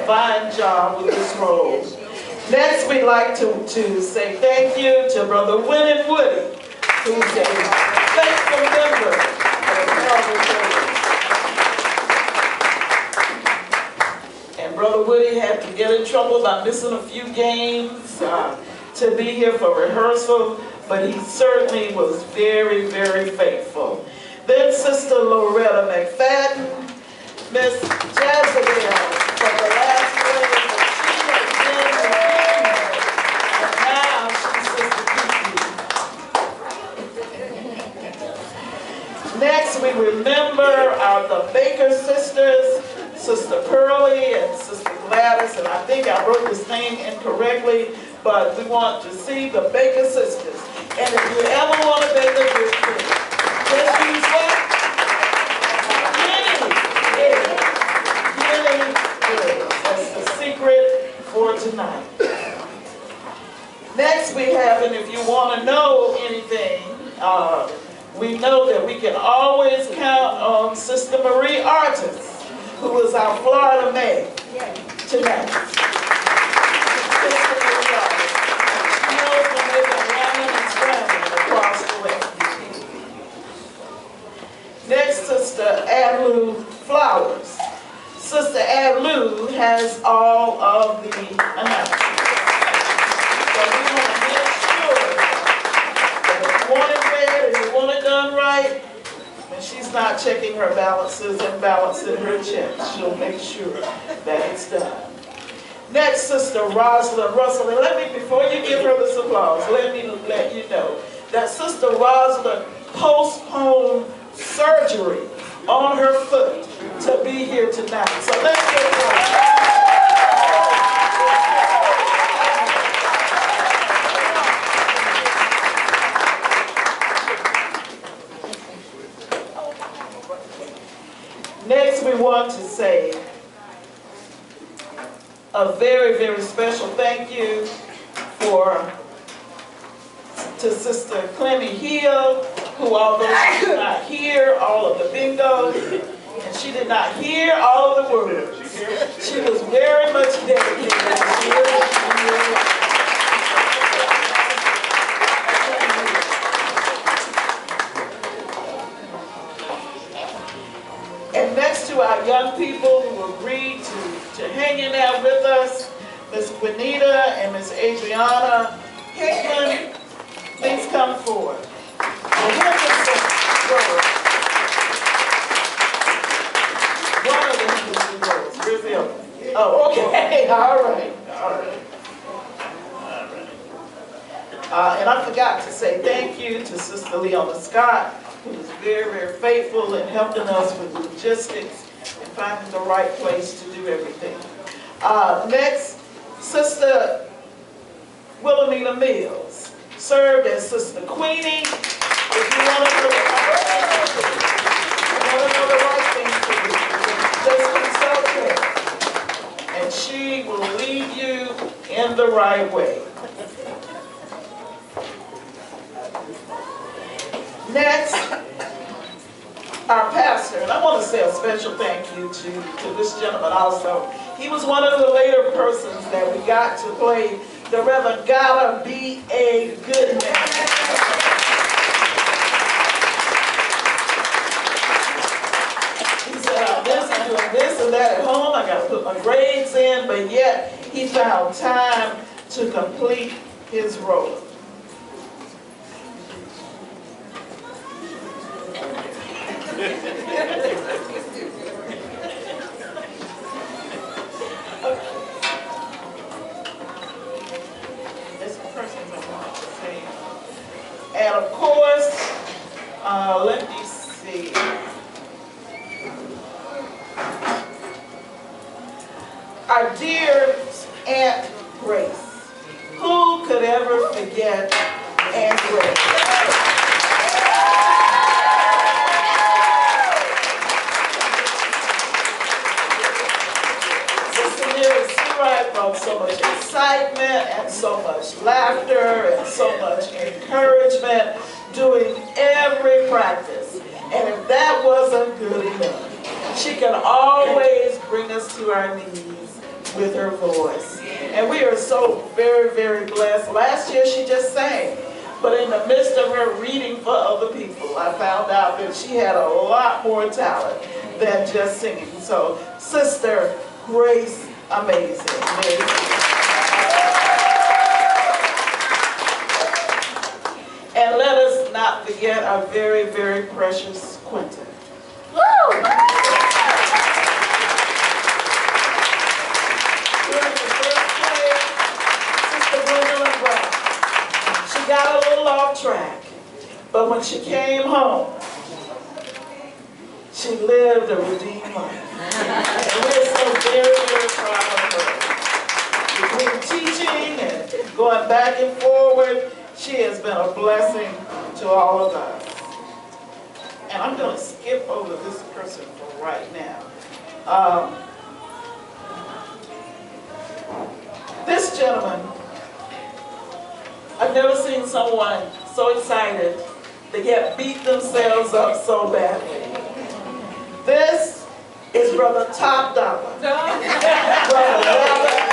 a fine job with this role. Next, we'd like to say thank you to Brother Winnie Woody, who's a faithful member of the Calvary Church. And Brother Woody had to get in trouble by missing a few games to be here for rehearsal, but he certainly was very, very faithful. Then Sister Loretta McFadden, Miss Jezebel from the last grade, but she has been with me, and now she's Sister Kiki. Next, we remember the Baker sisters, Sister Pearlie and Sister Gladys, and I think I wrote this name incorrectly, but we want to see the Baker sisters. And if you ever want to bake a good cake, just use what? That's the secret for tonight. Next we have, and if you want to know anything, we know that we can always count on Sister Marie Artis, who is our Florida May tonight. Sister Marie Artis. She knows when they've been running and scrambling across the way. Next, Sister Adlou Flowers. Sister Adlou has all of the announcements. So we want to make sure that if you want it read and you want it done right, and she's not checking her balances and balancing her checks, she'll make sure that it's done. Next, Sister Rosalind Russell. And before you give her this applause, let me let you know that Sister Rosalind postponed surgery on her foot to be here tonight. So let's give her Next, we want to say a very, very special thank you to Sister Clemmy Hill, who, although she did not hear all of the bingo, and she did not hear all of the words, she was very much dedicated to hearing. And next to our young people who agreed to hang in there with us, Miss Juanita and Miss Adriana Hickman, please come forward. One of the Henderson girls. Where's the other? Oh, okay. All right. And I forgot to say thank you to Sister Leona Scott, who is very, very faithful in helping us with logistics and finding the right place to do everything. Next, Sister Wilhelmina Mills served as Sister Queenie. If you want to know the right thing to do, just consult her, and she will lead you in the right way. Next, our pastor, and I want to say a special thank you to this gentleman also. He was one of the later persons that we got to play the Reverend Gotta Be a Good Man. He said, I'm busy doing this and that at home, I got to put my grades in, but yet he found time to complete his role. And of course, let me see. Our dear Aunt Grace. Who could ever forget Aunt Grace? Brought so much excitement and so much laughter and so much encouragement during every practice. And if that wasn't good enough, she could always bring us to our knees with her voice. And we are so very, very blessed. Last year she just sang, but in the midst of her reading for other people, I found out that she had a lot more talent than just singing. So, Sister Grace, amazing. And let us not forget our very, very precious Quentin. Woo! During the first play, Sister Gwendolyn Brown, she got a little off track, but when she came home, she lived a redeemed life. And we're so very, very proud of her. Between teaching and going back and forward, she has been a blessing to all of us. And I'm going to skip over this person for right now. This gentleman, I've never seen someone so excited to yet beat themselves up so badly. This is Brother Top Dollar. Brother Robert.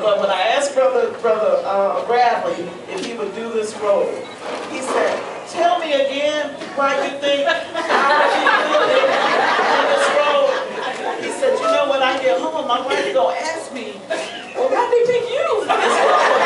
But when I asked Brother Bradley if he would do this role, he said, "Tell me again why you think I would be good in this role." He said, "You know, when I get home, my wife gonna ask me, well, why did they pick you for this role?"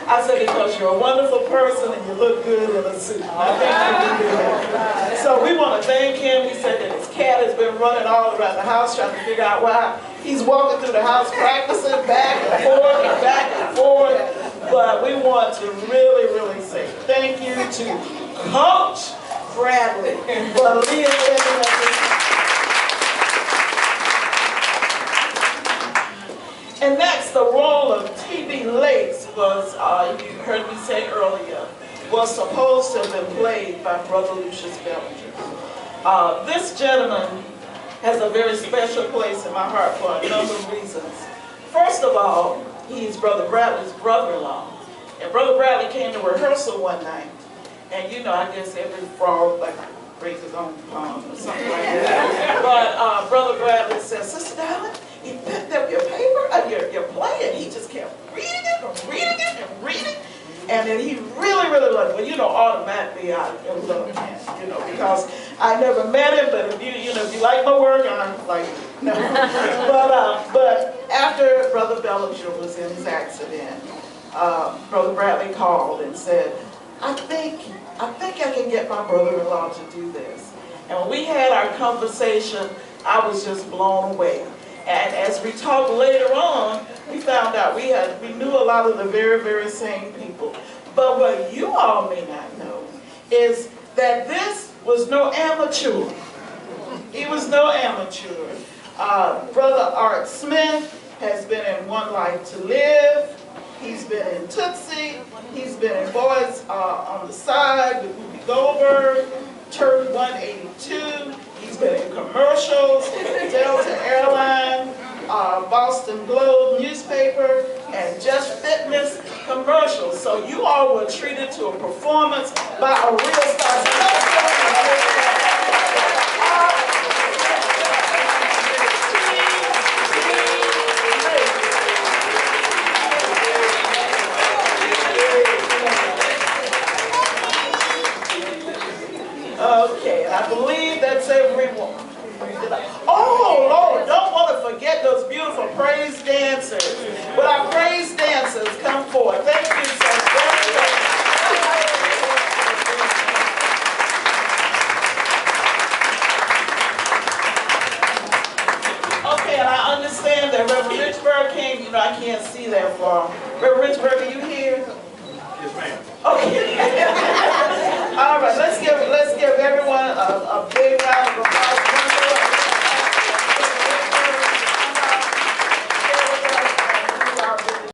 I said, "Because you're a wonderful person and you look good in a suit." I think you can do that. So we want to thank him. He said that his cat has been running all around the house trying to figure out why he's walking through the house practicing back and forth and back and forth. But we want to really, really say thank you to Coach Bradley for leading us. And next, the role of T.B. Lakes was, you heard me say earlier, was supposed to have been played by Brother Lucius Bellinger. This gentleman has a very special place in my heart for a number of reasons. First of all, he's Brother Bradley's brother-in-law. And Brother Bradley came to rehearsal one night. And you know, I guess every frog like brings his own pond or something like that. But Brother Bradley said, "Sister Darling, he picked up your paper, your play, and he just kept reading it and reading it and reading it. And then he really, really loved it." Well, you know, automatically I love him, you know, because I never met him, but if you know, if you like my work, I'm like, no. But after Brother Bellinger was in his accident, Brother Bradley called and said, I think I can get my brother-in-law to do this. And when we had our conversation, I was just blown away. And as we talked later on, we found out we knew a lot of the very, very same people. But what you all may not know is that this was no amateur. He was no amateur. Brother Art Smith has been in One Life to Live. He's been in Tootsie. He's been in Boys on the Side with Whoopi Goldberg, Turk 182. He's been in commercials, Delta Airline, Boston Globe newspaper, and Just Fitness commercials. So you all were treated to a performance by a real star. Okay, and I believe that's everyone. Oh, Lord, don't want to forget those beautiful praise dancers. Will our praise dancers come forward? Thank you so very much. Okay, and I understand that Reverend Richburg came. You know, I can't see that far. Reverend Richburg, are you here? Yes, ma'am. Okay. All right, let's give everyone